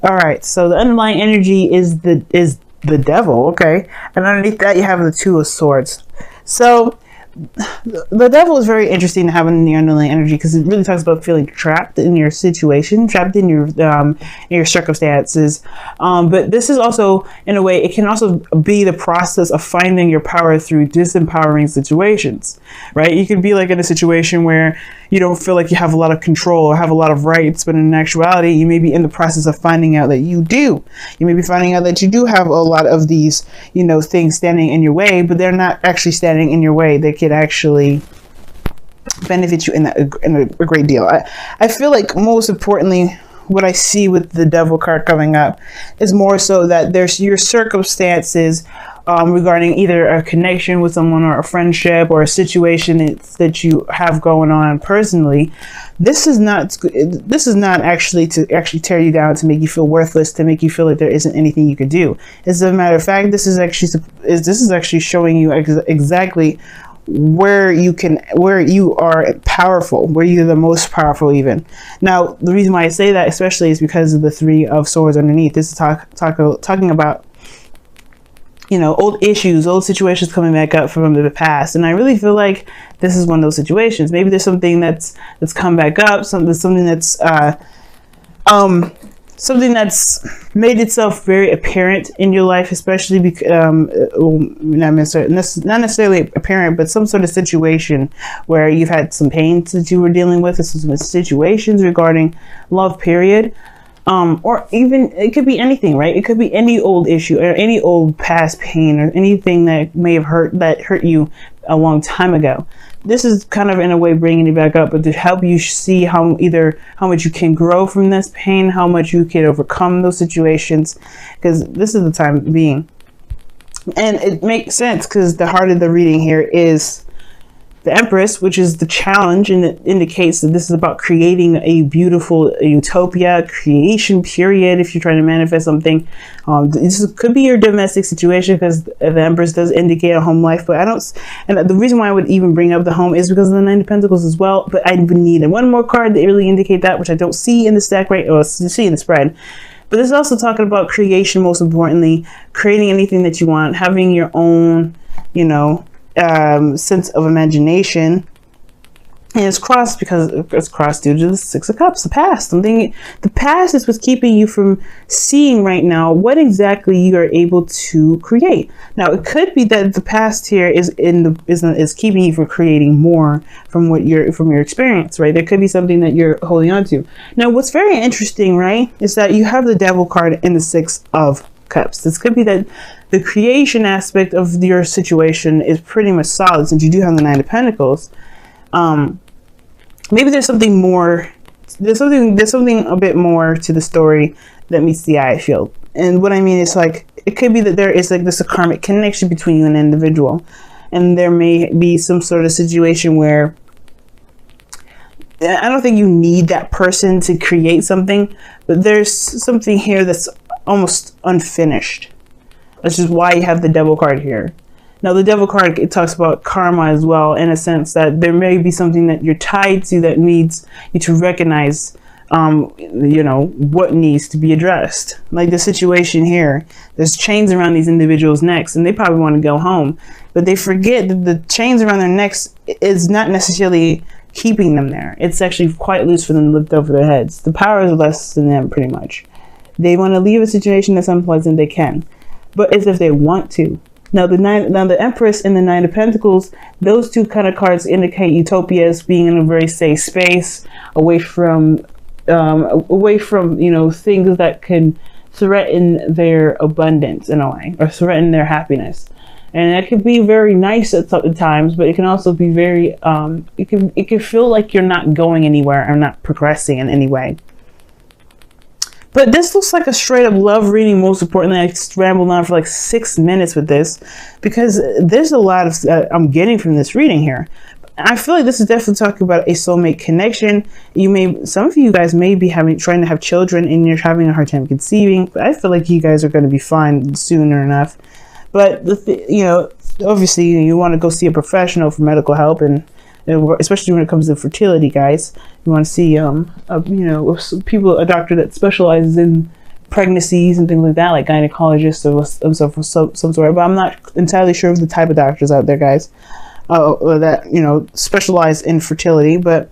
All right, so the underlying energy is the devil, okay? And underneath that you have the Two of Swords. So the devil is very interesting to have in the underlying energy because it really talks about feeling trapped in your situation, trapped in your circumstances. But this is also, in a way, it can also be the process of finding your power through disempowering situations, right? You could be like in a situation where you don't feel like you have a lot of control or have a lot of rights, but in actuality, you may be in the process of finding out that you do. You may be finding out that you do have a lot of these, things standing in your way, but they're not actually standing in your way. They could actually benefit you in a great deal. I feel like most importantly, what I see with the devil card coming up is more so that there's your circumstances regarding either a connection with someone or a friendship or a situation that you have going on personally. This is not actually to tear you down, to make you feel worthless, to make you feel like there isn't anything you could do. As a matter of fact, this is actually showing you exactly where you are powerful, where you're the most powerful even. Now, the reason why I say that especially is because of the Three of Swords underneath. This is talking about, old issues, old situations coming back up from the past. And I really feel like this is one of those situations. Maybe there's something that's come back up, something that's made itself very apparent in your life, especially because not necessarily apparent, but some sort of situation where you've had some pain that you were dealing with, some situations regarding love, period. Or even it could be anything, right? It could be any old issue or any old past pain or anything that may have hurt you a long time ago. This is kind of in a way bringing it back up, but to help you see how much you can grow from this pain, how much you can overcome those situations, because this is the time being. And it makes sense because the heart of the reading here is the Empress, which is the challenge, and it indicates that this is about creating a beautiful utopia, creation period. If you're trying to manifest something, this could be your domestic situation, because the Empress does indicate a home life. But and the reason why I would even bring up the home is because of the Nine of Pentacles as well. But I would need one more card to really indicate that, which I don't see in the stack or see in the spread. But this is also talking about creation, most importantly, creating anything that you want, having your own, sense of imagination. And it's crossed because it's crossed due to the Six of Cups, the past. The past is what's keeping you from seeing right now what exactly you are able to create. Now, it could be that the past here is keeping you from creating more from your experience, right? There could be something that you're holding on to. Now, what's very interesting, right, is that you have the Devil card in the Six of Cups. This could be that the creation aspect of your situation is pretty much solid, since you do have the Nine of Pentacles. Maybe there's something more. There's something a bit more to the story that meets the eye, I feel. And what I mean is, like, it could be that there is like this a karmic connection between you and an individual, and there may be some sort of situation where I don't think you need that person to create something, but there's something here that's almost unfinished. Which is why you have the Devil card here. Now, the Devil card, it talks about karma as well, in a sense that there may be something that you're tied to that needs you to recognize, what needs to be addressed. Like the situation here, there's chains around these individuals' necks, and they probably want to go home, but they forget that the chains around their necks is not necessarily keeping them there. It's actually quite loose for them to lift over their heads. The power is less than them, pretty much. They want to leave a situation that's unpleasant, they can, but it's if they want to. Now the Empress and the Nine of Pentacles, those two kind of cards indicate utopia as being in a very safe space, away from things that can threaten their abundance in a way, or threaten their happiness. And that can be very nice at times, but it can also be very it can feel like you're not going anywhere or not progressing in any way. But this looks like a straight up love reading. Most importantly, I rambled on for like 6 minutes with this because there's a lot of I'm getting from this reading here. I feel like this is definitely talking about a soulmate connection. Some of you guys may be trying to have children and you're having a hard time conceiving, but I feel like you guys are going to be fine sooner enough. But obviously you want to go see a professional for medical help, and especially when it comes to fertility, guys. You want to see a doctor that specializes in pregnancies and things like that, like gynecologists of some sort. But I'm not entirely sure of the type of doctors out there, guys, that, you know, specialize in fertility. But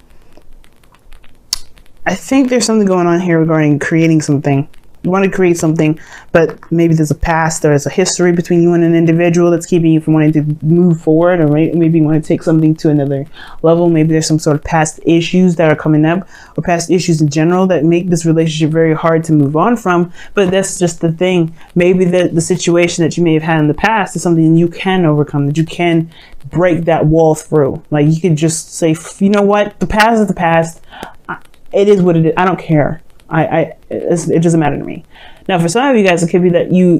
I think there's something going on here regarding creating something. You want to create something, but maybe there's a past, there's a history between you and an individual that's keeping you from wanting to move forward, or maybe you want to take something to another level. Maybe there's some sort of past issues that are coming up, or past issues in general that make this relationship very hard to move on from. But that's just the thing. Maybe the situation that you may have had in the past is something you can overcome, that you can break that wall through. Like, you could just say, you know what, the past is the past. It is what it is. I don't care. It doesn't matter to me. Now, for some of you guys, it could be that you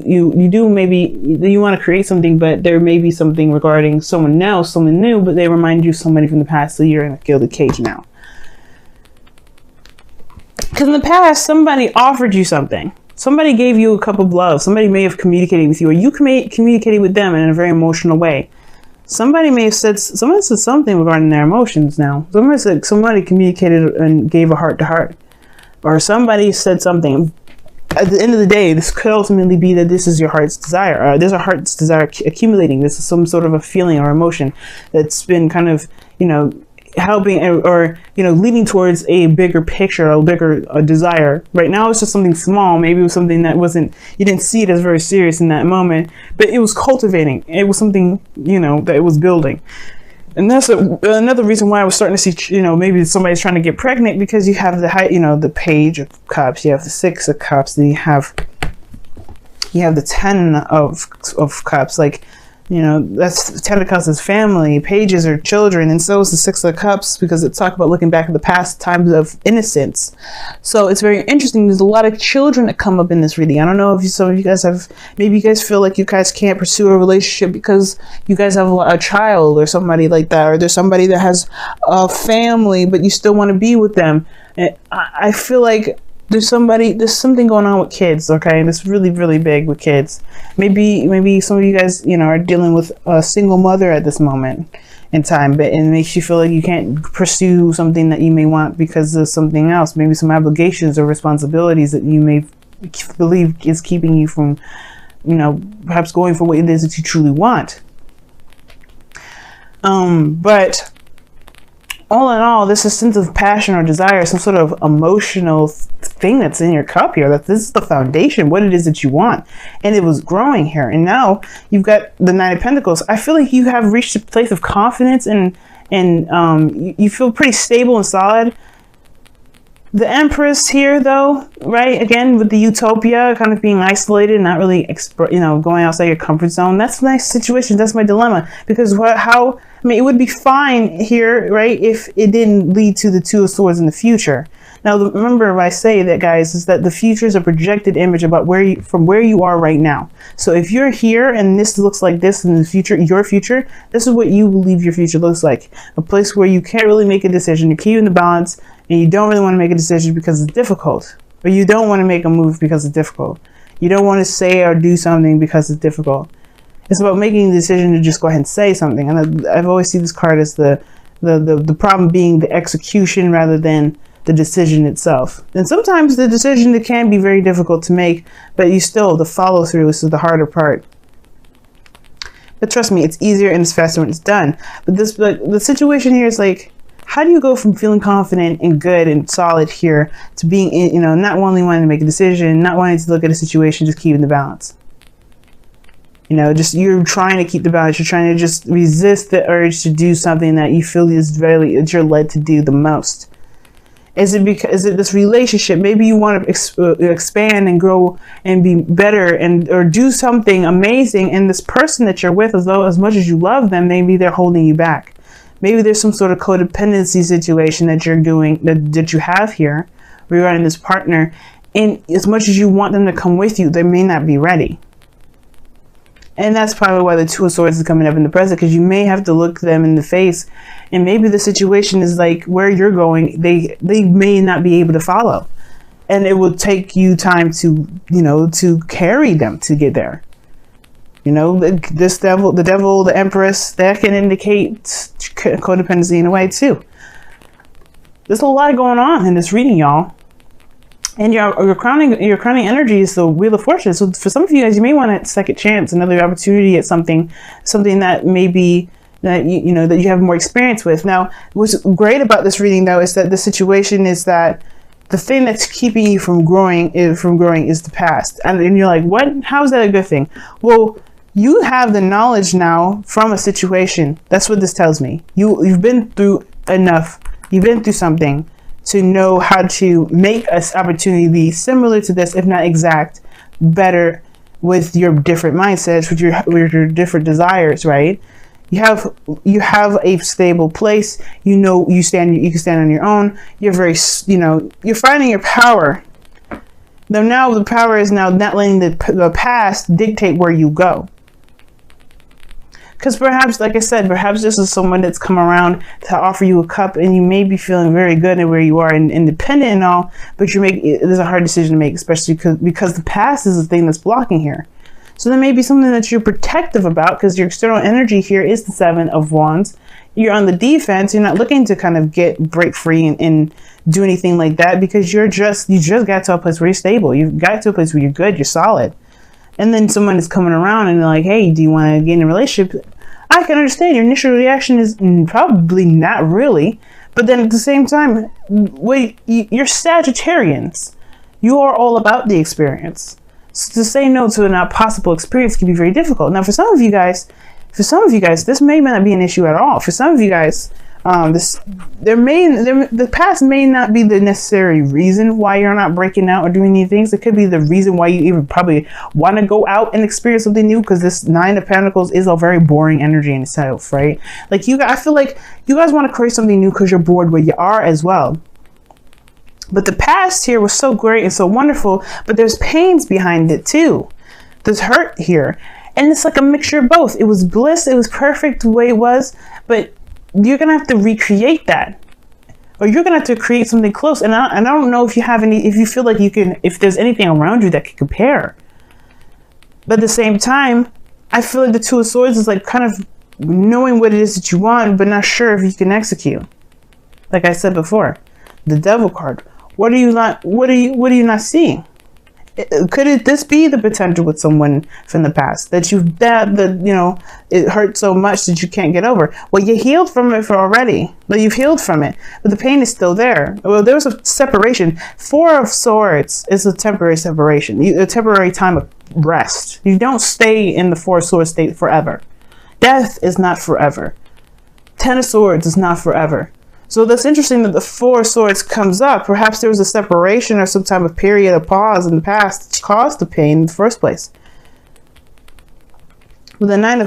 do, maybe you want to create something, but there may be something regarding someone else, someone new, but they remind you of somebody from the past, so you're in a gilded cage now. Because in the past, somebody offered you something. Somebody gave you a cup of love. Somebody may have communicated with you, or you communicated with them in a very emotional way. Somebody may have said something regarding their emotions now. Somebody communicated and gave a heart to heart. Or somebody said something. At the end of the day, this could ultimately be that this is your heart's desire. There's a heart's desire accumulating. This is some sort of a feeling or emotion that's been kind of, you know, helping, or, you know, leading towards a bigger picture, a bigger desire. Right now, it's just something small. Maybe it was something that wasn't, you didn't see it as very serious in that moment, but it was cultivating. It was something, you know, that it was building. And that's another reason why I was starting to see, you know, maybe somebody's trying to get pregnant, because you have the Page of Cups, you have the Six of Cups, then you have the Ten of Cups. Like, you know, that's Ten of Cups is family, Pages are children, and so is the Six of Cups, because it's talking about looking back at the past times of innocence. So it's very interesting. There's a lot of children that come up in this reading. I don't know if some of you guys have, maybe you guys feel like you guys can't pursue a relationship because you guys have a child or somebody like that, or there's somebody that has a family but you still want to be with them. And I feel like there's something going on with kids, okay? And it's really, really big with kids. Maybe some of you guys, you know, are dealing with a single mother at this moment in time, but it makes you feel like you can't pursue something that you may want because of something else. Maybe some obligations or responsibilities that you may believe is keeping you from, you know, perhaps going for what it is that you truly want. But all in all, this is a sense of passion or desire, some sort of emotional thing that's in your cup here, that this is the foundation, what it is that you want. And it was growing here. And now you've got the Nine of Pentacles. I feel like you have reached a place of confidence, and you feel pretty stable and solid. The Empress here, though, right? Again, with the utopia, kind of being isolated, not really, you know, going outside your comfort zone. That's a nice situation. That's my dilemma. Because I mean, it would be fine here, right, if it didn't lead to the Two of Swords in the future. Now, remember, what I say that, guys, is that the future is a projected image about from where you are right now. So if you're here and this looks like this in the future, your future, this is what you believe your future looks like. A place where you can't really make a decision. You're keeping the balance, and you don't really want to make a decision because it's difficult. Or you don't want to make a move because it's difficult. You don't want to say or do something because it's difficult. It's about making the decision to just go ahead and say something. And I've always seen this card as the problem being the execution rather than the decision itself. And sometimes the decision, it can be very difficult to make, but the follow through is the harder part. But trust me, it's easier and it's faster when it's done. But the situation here is like, how do you go from feeling confident and good and solid here to being, you know, not only wanting to make a decision, not wanting to look at a situation, just keeping the balance? You know, just you're trying to keep the balance. You're trying to just resist the urge to do something that you feel that you're led to do the most. Is it this relationship? Maybe you want to expand and grow and be better or do something amazing. And this person that you're with, as much as you love them, maybe they're holding you back. Maybe there's some sort of codependency situation that you're doing, that you have here regarding this partner. And as much as you want them to come with you, they may not be ready. And that's probably why the Two of Swords is coming up in the present, because you may have to look them in the face, and maybe the situation is like where you're going, they may not be able to follow, and it will take you time to, you know, to carry them to get there. You know, the devil, the Empress, that can indicate codependency in a way too. There's a lot going on in this reading, y'all. And your crowning energy is the Wheel of Fortune. So for some of you guys, you may want a second chance, another opportunity at something that maybe that that you have more experience with. Now, what's great about this reading though is that the situation is that the thing that's keeping you from growing is the past. And you're like, what? How is that a good thing? Well, you have the knowledge now from a situation. That's what this tells me. You've been through enough. You've been through something to know how to make an opportunity similar to this, if not exact, better with your different mindsets, with your different desires, right? You have a stable place. You can stand on your own. You're very, you're finding your power. Now the power is now not letting the past dictate where you go. Because perhaps, like I said, perhaps this is someone that's come around to offer you a cup, and you may be feeling very good at where you are and independent and all, but there's a hard decision to make, especially because the past is the thing that's blocking here. So there may be something that you're protective about, because your external energy here is the Seven of Wands. You're on the defense. You're not looking to kind of break free and do anything like that, because you just got to a place where you're stable. You've got to a place where you're good, you're solid. And then someone is coming around and they're like, hey, do you want to get in a relationship? I can understand your initial reaction is probably not really, but then at the same time, you're Sagittarians. You are all about the experience. So to say no to a not possible experience can be very difficult. Now, for some of you guys, this may not be an issue at all. For some of you guys, the past may not be the necessary reason why you're not breaking out or doing any things. It could be the reason why you even probably want to go out and experience something new, because this Nine of Pentacles is a very boring energy in itself, right? Like I feel like you guys want to create something new because you're bored where you are as well. But the past here was so great and so wonderful, but there's pains behind it too. There's hurt here. And it's like a mixture of both. It was bliss, it was perfect the way it was, but you're gonna have to recreate that, or you're gonna have to create something close. And I don't know if you feel like you can, if there's anything around you that can compare. But at the same time, I feel like the Two of Swords is like kind of knowing what it is that you want, but not sure if you can execute. Like I said before, the Devil card. What are you not seeing? Could this be the potential with someone from the past that it hurt so much that you can't get over? Well, you healed from it already. Well, you've healed from it, but the pain is still there. Well, there was a separation. Four of Swords is a temporary separation, a temporary time of rest. You don't stay in the Four of Swords state forever. Death is not forever. Ten of Swords is not forever. So that's interesting that the Four of Swords comes up. Perhaps there was a separation or some type of period of pause in the past that caused the pain in the first place. Well, the Nine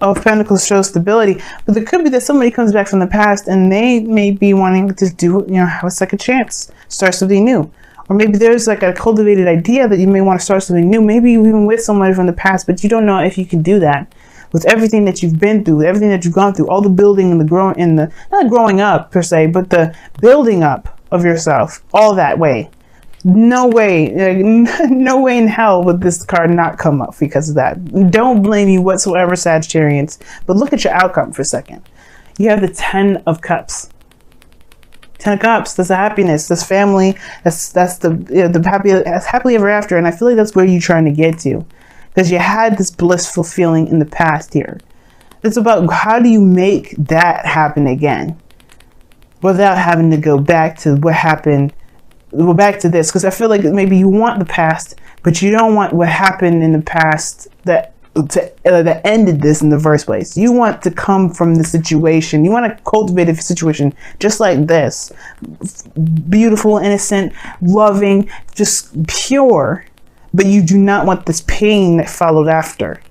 of Pentacles shows stability, but there could be that somebody comes back from the past and they may be wanting to have a second chance, start something new. Or maybe there's like a cultivated idea that you may want to start something new, maybe even with somebody from the past, but you don't know if you can do that. With everything that you've been through, everything that you've gone through, all the building and not growing up per se, but the building up of yourself, all that way. No way in hell would this card not come up because of that. Don't blame you whatsoever, Sagittarians, but look at your outcome for a second. You have the Ten of Cups. Ten of Cups, that's the happiness, that's family, that's the happily ever after, and I feel like that's where you're trying to get to. Because you had this blissful feeling in the past here. It's about how do you make that happen again without having to go back to what happened, back to this. Because I feel like maybe you want the past, but you don't want what happened in the past that ended this in the first place. You want to come from the situation. You want to cultivate a situation just like this. Beautiful, innocent, loving, just pure. But you do not want this pain that followed after.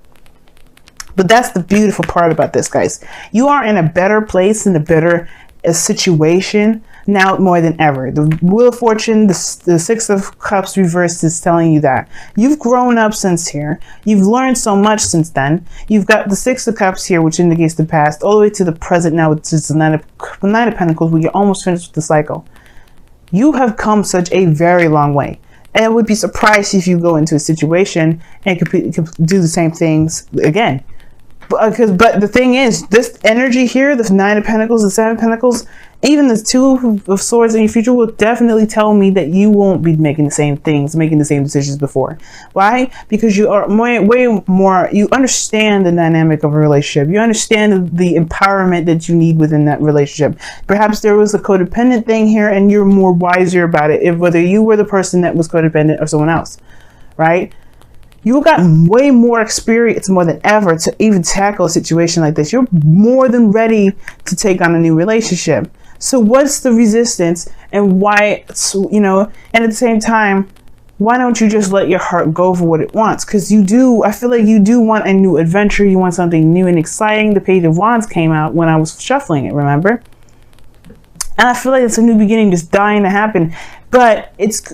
But that's the beautiful part about this, guys. You are in a better place, in a better situation now more than ever. The Wheel of Fortune, the Six of Cups reversed is telling you that. You've grown up since here. You've learned so much since then. You've got the Six of Cups here, which indicates the past, all the way to the present now, which is the Nine of Pentacles, where you're almost finished with the cycle. You have come such a very long way. And I would be surprised if you go into a situation and could do the same things again. But the thing is, this energy here, this Nine of Pentacles, the Seven of Pentacles, even the Two of Swords in your future will definitely tell me that you won't be making the same things, making the same decisions before. Why? Because you are way more, you understand the dynamic of a relationship. You understand the empowerment that you need within that relationship. Perhaps there was a codependent thing here and you're more wiser about it, if whether you were the person that was codependent or someone else, right? You got way more experience more than ever to even tackle a situation like this. You're more than ready to take on a new relationship. So what's the resistance, and why, you know, and at the same time, why don't you just let your heart go for what it wants? Because you do, I feel like you do want a new adventure. You want something new and exciting. The Page of Wands came out when I was shuffling it, remember? And I feel like it's a new beginning just dying to happen. But it's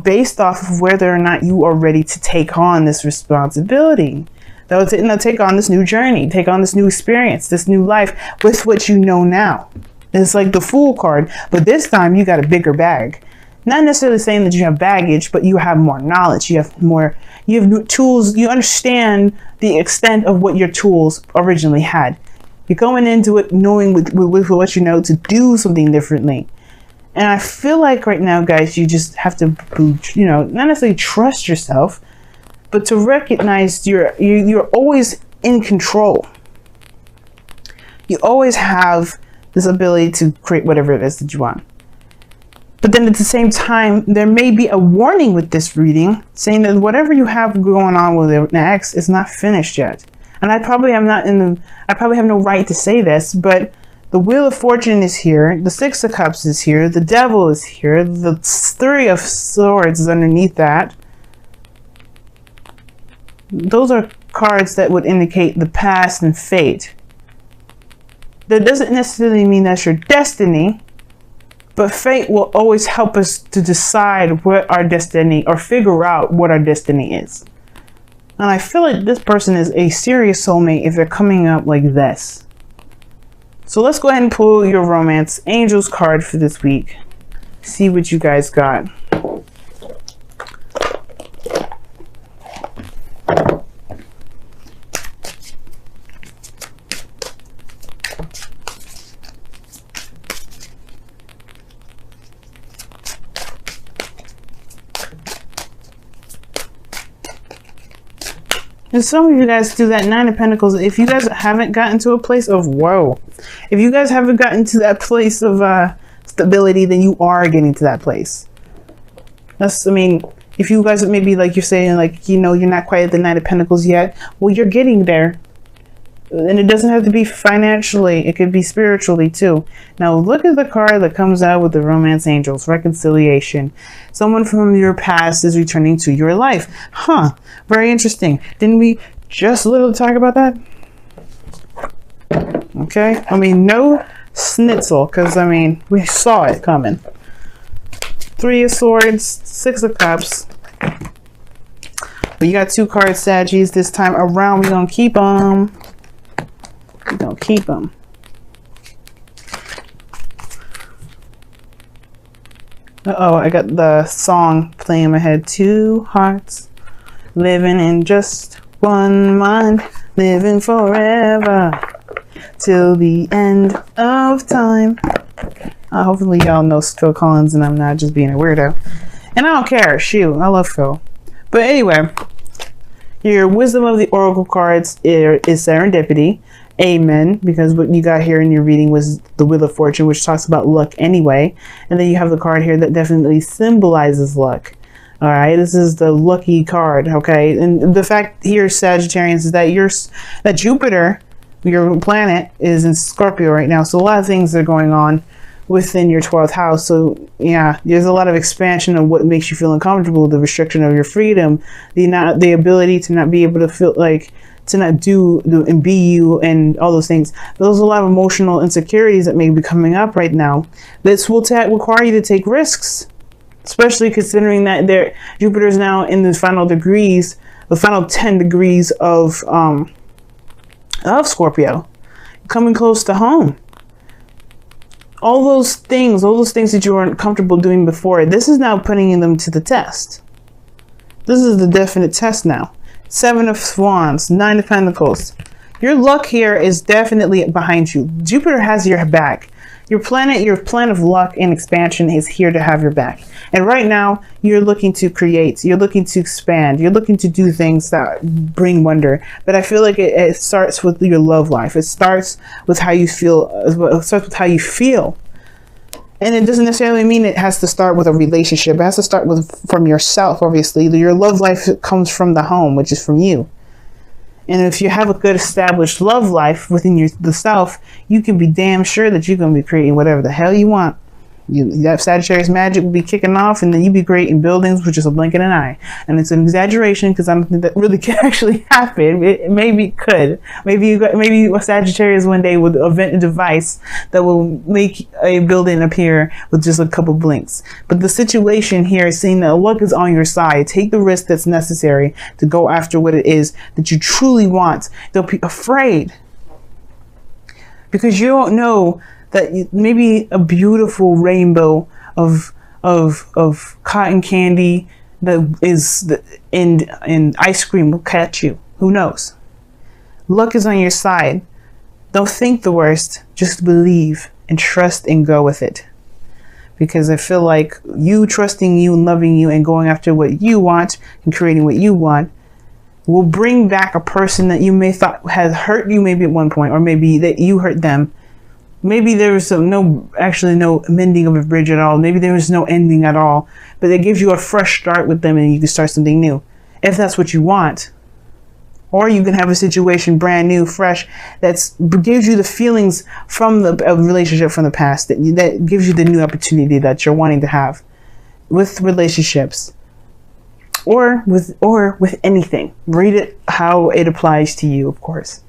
based off of whether or not you are ready to take on this responsibility. Take on this new journey, take on this new experience, this new life with what you know now. It's like the Fool card, but this time you got a bigger bag. Not necessarily saying that you have baggage, but you have more knowledge. You have new tools. You understand the extent of what your tools originally had. You're going into it knowing with what you know to do something differently. And I feel like right now, guys, you just have to, you know, not necessarily trust yourself, but to recognize you're always in control. You always have this ability to create whatever it is that you want. But then at the same time, there may be a warning with this reading saying that whatever you have going on with an ex is not finished yet. And I probably have no right to say this, but the Wheel of Fortune is here, the Six of Cups is here, the Devil is here, the Three of Swords is underneath that. Those are cards that would indicate the past and fate. That doesn't necessarily mean that's your destiny, but fate will always help us to decide what our destiny, or figure out what our destiny is. And I feel like this person is a serious soulmate if they're coming up like this. So let's go ahead and pull your Romance Angels card for this week. See what you guys got. And some of you guys do that Nine of Pentacles. If you guys haven't gotten to a place of if you guys haven't gotten to that place of stability, then you are getting to that place. I mean, if you guys maybe like you're saying, like, you know, you're not quite at the Nine of Pentacles yet. Well, you're getting there. And it doesn't have to be financially. It could be spiritually too. Now look at the card that comes out with the Romance Angels. Reconciliation. Someone from your past is returning to your life. Huh. Very interesting. Didn't we just a little talk about that? Okay. I mean, no schnitzel, because I mean, we saw it coming. Three of Swords, Six of Cups. But you got two cards, Saggies. This time around, we're going to keep them. We're going to keep them. Uh-oh, I got the song playing in my head. Two hearts living in just one mind, living forever till the end of time. Hopefully y'all know Phil Collins and I'm not just being a weirdo. And I don't care. Shoot, I love Phil. But anyway, your Wisdom of the Oracle cards is Serendipity. Amen, because what you got here in your reading was the Wheel of Fortune, which talks about luck anyway. And then you have the card here that definitely symbolizes luck. All right, this is the lucky card, okay? And the fact here, Sagittarians, is that Jupiter, your planet, is in Scorpio right now. So a lot of things are going on within your 12th house. So yeah, there's a lot of expansion of what makes you feel uncomfortable, the restriction of your freedom, the ability to not be able to feel like, to not do and be you, and all those things. There's a lot of emotional insecurities that may be coming up right now. This will require you to take risks, especially considering that Jupiter is now in the final degrees, the final 10 degrees of Scorpio, coming close to home. All those things that you weren't comfortable doing before, this is now putting them to the test. This is the definite test now. Seven of Wands, Nine of Pentacles. Your luck here is definitely behind you. Jupiter has your back. Your planet of luck and expansion is here to have your back. And right now, you're looking to create, you're looking to expand, you're looking to do things that bring wonder. But I feel like it starts with your love life. It starts with how you feel. It starts with how you feel. And it doesn't necessarily mean it has to start with a relationship. It has to start from yourself, obviously. Your love life comes from the home, which is from you. And if you have a good established love life within the self, you can be damn sure that you're going to be creating whatever the hell you want. That Sagittarius magic will be kicking off, and then you'd be creating buildings, which is a blink in an eye. And it's an exaggeration because I don't think that really can actually happen. It maybe could. Maybe a Sagittarius one day would invent a device that will make a building appear with just a couple blinks. But the situation here is seeing that luck is on your side. Take the risk that's necessary to go after what it is that you truly want. Don't be afraid, because you don't know that maybe a beautiful rainbow of cotton candy that is in ice cream will catch you. Who knows? Luck is on your side. Don't think the worst. Just believe and trust and go with it. Because I feel like you trusting you and loving you and going after what you want and creating what you want will bring back a person that you may thought has hurt you maybe at one point, or maybe that you hurt them. Maybe there was no mending of a bridge at all. Maybe there was no ending at all. But it gives you a fresh start with them, and you can start something new, if that's what you want. Or you can have a situation brand new, fresh, that gives you the feelings from the relationship from the past, that gives you the new opportunity that you're wanting to have with relationships, or with anything. Read it how it applies to you, of course.